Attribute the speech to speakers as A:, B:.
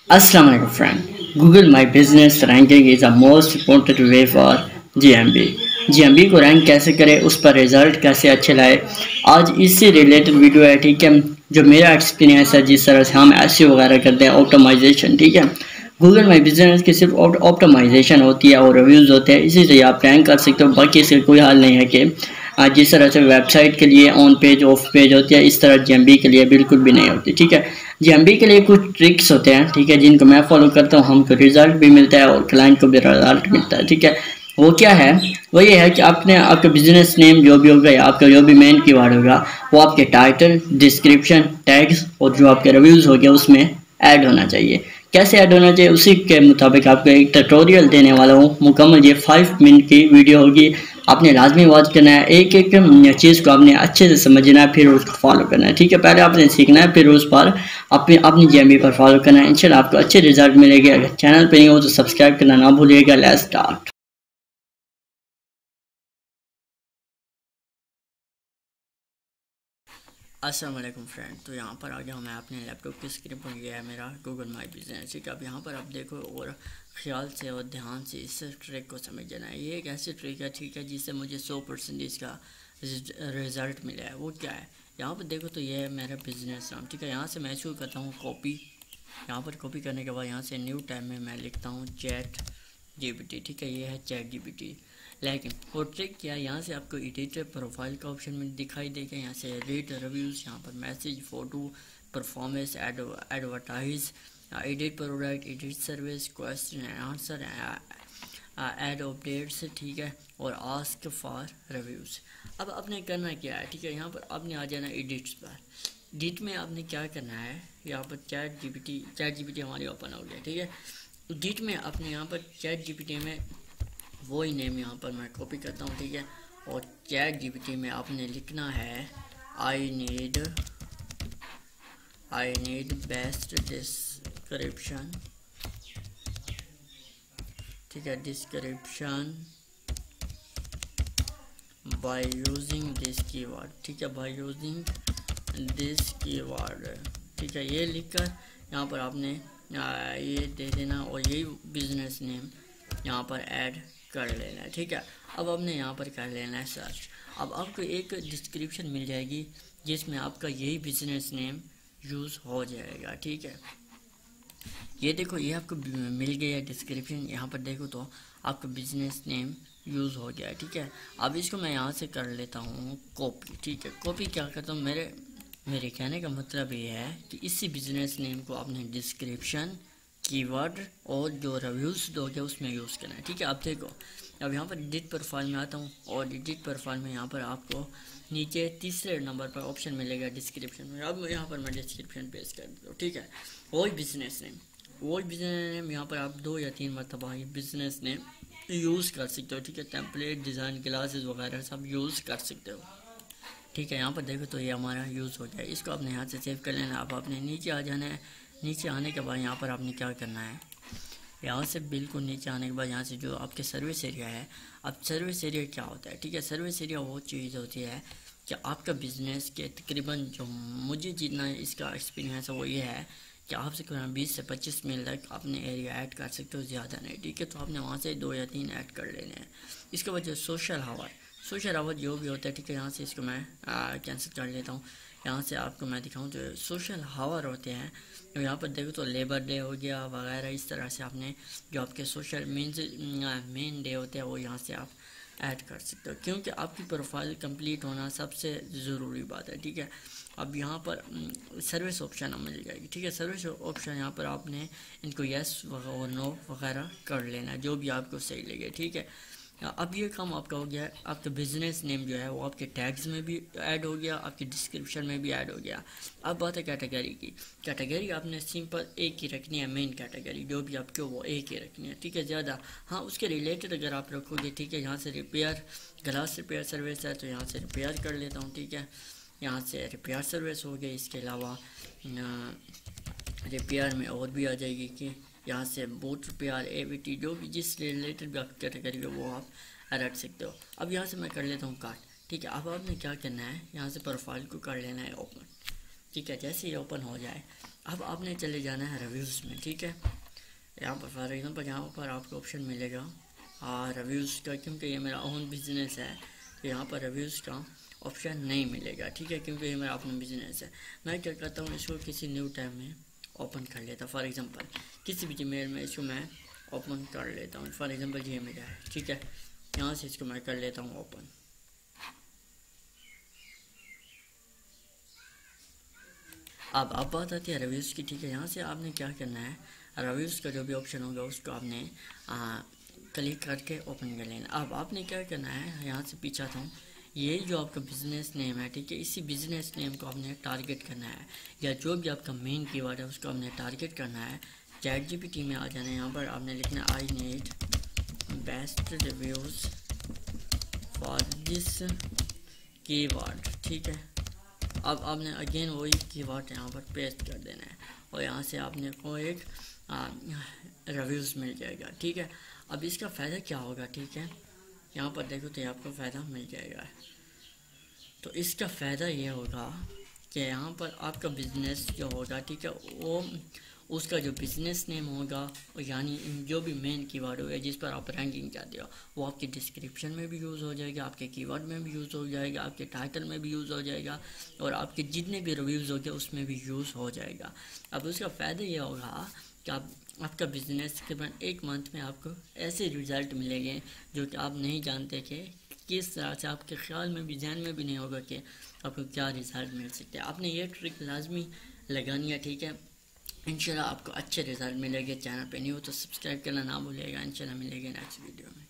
A: Assalamu alaikum friend. Google My Business ranking is the most important way for GMB. GMB को rank कैसे करें, उस पर result कैसे अच्छे लाए, आज इससे रिलेटेड वीडियो है। ठीक है, जो मेरा एक्सपीरियंस है, जिस तरह से हम एसईओ वगैरह करते हैं, ऑप्टिमाइजेशन। ठीक है, गूगल माई बिजनेस की सिर्फ ऑप्टिमाइजेशन होती है और रिव्यूज़ होते हैं, इसी से आप रैंक कर सकते हो। बाकी इसका कोई हाल नहीं है कि जिस तरह से वेबसाइट के लिए ऑन पेज ऑफ पेज होती है, इस तरह जीएमबी के लिए बिल्कुल भी नहीं होती। ठीक है, जीएमबी के लिए कुछ ट्रिक्स होते हैं, ठीक है, जिनको मैं फॉलो करता हूँ, हमको रिजल्ट भी मिलता है और क्लाइंट को भी रिजल्ट मिलता है। ठीक है, वो क्या है, वो ये है कि आपने आपका बिजनेस नेम जो भी होगा या आपका जो भी मेन कीवर्ड होगा, वो आपके टाइटल, डिस्क्रिप्शन, टैग्स और जो आपके रिव्यूज़ हो गए उसमें ऐड होना चाहिए। कैसे ऐड होना चाहिए, उसी के मुताबिक आपको एक ट्यूटोरियल देने वाला हूँ मुकम्मल। ये 5 मिनट की वीडियो होगी, आपने लाजमी वॉच करना है। एक एक चीज़ को आपने अच्छे से समझना है, फिर उसको फॉलो करना है। ठीक है, पहले आपने सीखना है, फिर उस पर अपनी जीएमबी पर फॉलो करना है। इंशाल्लाह आपको अच्छे रिजल्ट मिलेंगे। अगर चैनल पर नहीं हो तो सब्सक्राइब करना ना भूलिएगा। Let's start. अस्सलाम वालेकुम फ्रेंड। तो यहाँ पर आ गया मैं अपने लैपटॉप की स्क्रीन पर, गया है मेरा गूगल माई बिजनेस। ठीक है, अब यहाँ पर आप देखो और ख्याल से और ध्यान से इस ट्रिक को समझना है। ये एक ऐसी ट्रिक है, ठीक है, जिससे मुझे 100% इसका रिज़ल्ट मिला है। वो क्या है, यहाँ पर देखो तो ये है मेरा बिजनेस नाम। ठीक है, यहाँ से मैं शुरू करता हूँ कॉपी। यहाँ पर कॉपी करने के बाद यहाँ से न्यू टैब में मैं लिखता हूँ चैट जीपीटी। ठीक है, ये है चैट जीपीटी। लेकिन वो ट्रिक क्या है, यहाँ से आपको एडिटर प्रोफाइल का ऑप्शन में दिखाई देगा। यहाँ से रेट रिव्यूज़, यहाँ पर message, photo, performance, advertise, edit product, edit service, question and answer, add updates. ठीक है, और आस्क फॉर रिव्यूज़। अब आपने करना क्या है, ठीक है, यहाँ पर आपने आ जाना एडिट्स पर। एडिट में आपने क्या करना है, यहाँ पर चैट जीपीटी हमारी ओपन हो गया। ठीक है, एडिट में आपने यहाँ पर चैट जीपीटी में वही नेम यहाँ पर मैं कॉपी करता हूँ। ठीक है, और चैट जीपीटी में आपने लिखना है आई नीड बेस्ट डिस्क्रिप्शन। ठीक है, description by using this keyword. ठीक है, बाय यूजिंग दिस कीवर्ड। ठीक है, ये लिखकर यहाँ पर आपने ये दे देना और यही बिजनेस नेम यहाँ पर ऐड कर लेना है। ठीक है, अब आपने यहाँ पर कर लेना है सर्च। अब आपको एक डिस्क्रिप्शन मिल जाएगी जिसमें आपका यही बिजनेस नेम यूज़ हो जाएगा। ठीक है, ये देखो, ये आपको मिल गया डिस्क्रिप्शन। यहाँ पर देखो तो आपका बिजनेस नेम यूज़ हो गया है। ठीक है, अब इसको मैं यहाँ से कर लेता हूँ कॉपी। ठीक है, कॉपी क्या करता हूँ, मेरे कहने का मतलब ये है कि इसी बिजनेस नेम को आपने डिस्क्रिप्शन, कीवर्ड और जो रिव्यूज़ दोगे उसमें यूज़ करना है। ठीक है, अब देखो, अब यहाँ पर एडिट प्रोफाइल में आता हूँ और एडिट प्रोफाइल में यहाँ पर आपको नीचे तीसरे नंबर पर ऑप्शन मिलेगा डिस्क्रिप्शन में। अब यहाँ पर मैं डिस्क्रिप्शन पेश कर देता हूँ। ठीक है, वही बिजनेस नेम यहाँ पर आप 2 या 3 मरतबा ये बिजनेस नेम यूज़ कर सकते हो। ठीक है, टेम्पलेट, डिज़ाइन, क्लासेस वगैरह सब यूज़ कर सकते हो। ठीक है, यहाँ पर देखो तो ये हमारा यूज़ हो गया। इसको आपने यहाँ से सेव कर लेना। अब आपने नीचे आ जाना है। नीचे आने के बाद यहाँ पर आपने क्या करना है, यहाँ से बिल्कुल नीचे आने के बाद यहाँ से जो आपके सर्विस एरिया है। अब सर्विस एरिया क्या होता है, ठीक है, सर्विस एरिया वो चीज़ होती है कि आपका बिज़नेस के तकरीबन, जो मुझे जितना इसका एक्सपीरियंस है वो ये है कि आप 20 से 25 मील तक अपने एरिया ऐड कर सकते हो, ज़्यादा नहीं। ठीक है, तो आपने वहाँ से 2 या 3 ऐड कर लेने हैं। इसके बाद जो सोशल आवर जो भी होता है, ठीक है, यहाँ से इसको मैं कैंसिल कर लेता हूँ। यहाँ से आपको मैं दिखाऊँ तो सोशल हावर होते हैं। तो यहाँ पर देखो तो लेबर डे हो गया वगैरह, इस तरह से आपने जो आपके सोशल मेन डे होते हैं वो यहाँ से आप ऐड कर सकते हो, क्योंकि आपकी प्रोफाइल कंप्लीट होना सबसे ज़रूरी बात है। ठीक है, अब यहाँ पर सर्विस ऑप्शन मिल जाएगी। ठीक है, सर्विस ऑप्शन यहाँ पर आपने इनको यस और नो वगैरह कर लेना, जो भी आपको सही लगे। ठीक है, अब ये काम आपका हो गया। आपका बिजनेस नेम जो है वो आपके टैग्स में भी ऐड हो गया, आपके डिस्क्रिप्शन में भी ऐड हो गया। अब बात है कैटेगरी की। कैटेगरी आपने सिंपल एक ही रखनी है, मेन कैटेगरी जो भी आपके वो एक ही रखनी है। ठीक है, ज़्यादा हाँ उसके रिलेटेड अगर आप रखोगे, ठीक है, यहाँ से रिपेयर, ग्लास रिपेयर सर्विस है तो यहाँ से रिपेयर कर लेता हूँ। ठीक है, यहाँ से रिपेयर सर्विस हो गई। इसके अलावा रिपेयर में और भी आ जाएगी कि यहाँ से बूट रिपेयर, एवीटी, जो भी जिस रिलेटेड भी आप कैटेगरी है वो आप रख सकते हो। अब यहाँ से मैं कर लेता हूँ कार्ट। ठीक है, अब आपने क्या करना है, यहाँ से प्रोफाइल को कर लेना है ओपन। ठीक है, जैसे ही ओपन हो जाए अब आपने चले जाना है रिव्यूज़ में, ठीक है। यहाँ पर फॉर एग्जांपल यहाँ पर आपको ऑप्शन मिलेगा रिव्यूज़ का, क्योंकि ये मेरा ओन बिजनेस है तो यहाँ पर रिव्यूज़ का ऑप्शन नहीं मिलेगा, ठीक है, क्योंकि ये मेरा अपना बिजनेस है। मैं क्या करता हूँ, इसको किसी न्यू टैब में ओपन कर लेता हूँ। फॉर एग्जांपल किसी भी जीमेल में इसको मैं ओपन कर लेता हूँ। फॉर एग्जांपल ये मेरा है, ठीक है, यहाँ से इसको मैं कर लेता हूँ ओपन। अब बात आती है रिव्यूज़ की, ठीक है। यहाँ से आपने क्या करना है, रिव्यूज़ का जो भी ऑप्शन होगा उसको आपने क्लिक करके ओपन कर लेना। अब आपने क्या करना है, यहाँ से पीछे आता हूँ, ये जो आपका बिज़नेस नेम है, ठीक है, इसी बिज़नेस नेम को आपने टारगेट करना है, या जो भी आपका मेन कीवर्ड है उसको आपने टारगेट करना है। ChatGPT में आ जाना है, यहाँ पर आपने लिखना है I need best reviews for this keyword, ठीक है। अब आपने अगेन वही कीवर्ड यहाँ पर पेस्ट कर देना है और यहाँ से आपने को एक रिव्यूज़ मिल जाएगा, ठीक है। अब इसका फ़ायदा क्या होगा, ठीक है, यहाँ पर देखो तो आपको फ़ायदा मिल जाएगा। तो इसका फ़ायदा ये होगा कि यहाँ पर आपका बिज़नेस जो होगा, ठीक है, वो उसका जो बिज़नेस नेम होगा, यानी जो भी मेन कीवर्ड होगा जिस पर आप रैंकिंग चाहते हो, वो आपके डिस्क्रिप्शन में भी यूज़ हो जाएगा, आपके कीवर्ड में भी यूज़ हो जाएगा, आपके टाइटल में भी यूज़ हो जाएगा, और आपके जितने भी रिव्यूज़ होंगे उसमें भी यूज़ हो जाएगा। अब उसका फ़ायदा ये होगा कि आपका बिज़नेस तकरीबन 1 मंथ में आपको ऐसे रिज़ल्ट मिलेंगे जो कि आप नहीं जानते कि किस तरह से, आपके ख्याल में भी, ध्यान में भी नहीं होगा कि आपको क्या रिज़ल्ट मिल सकते हैं। आपने ये ट्रिक लाजमी लगानी है, ठीक है। इंशाल्लाह आपको अच्छे रिज़ल्ट मिलेंगे। चैनल पे न्यू हो तो सब्सक्राइब करना ना भूलिएगा। इंशाल्लाह मिलेंगे नेक्स्ट वीडियो में।